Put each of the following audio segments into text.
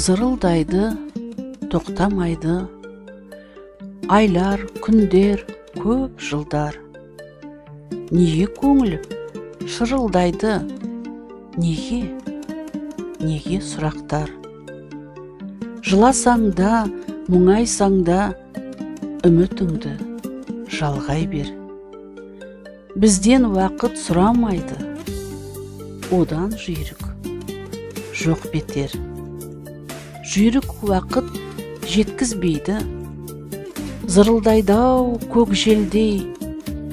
Зырылдайды, тоқтамайды, айлар, күндер, көп жылдар. Неге көңіл шырылдайды, неге сұрақтар. Жыласаң да, мұңайсаң да, үмітіңді жалғай бер. Бізден уақыт сұрамайды, одан жүйрік жоқ бетер. Жүйрік уақыт жеткізбейді, зырылдайдау көк желдей,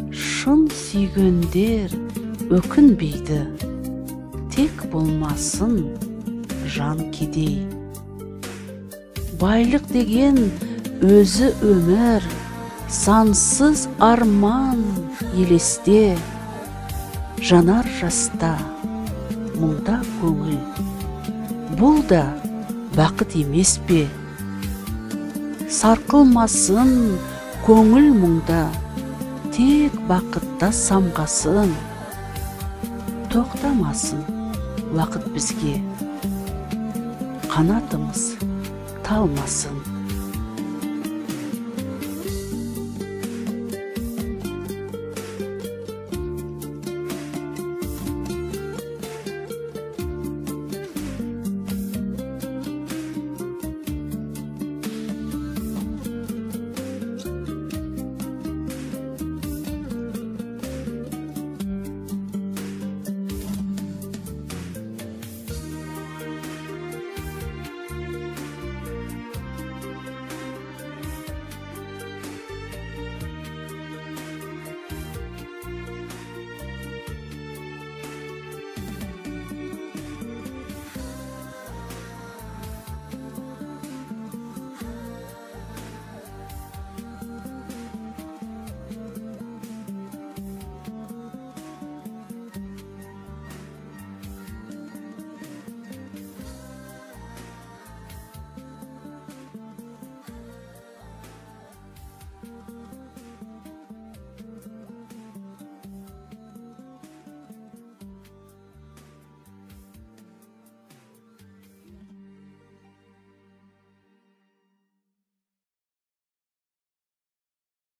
шын сүйгендер өкінбейді, тек болмасын жан кедей. Байлық деген өзі өмір, сансыз арман елесте, жанар жаста, мұңда көңіл. Бұл да бақыт емес пе? Сарқылмасын көңіл мұңда, тек бақытта самғасын. Тоқтамасын уақыт бізге, қанатымыз талмасын.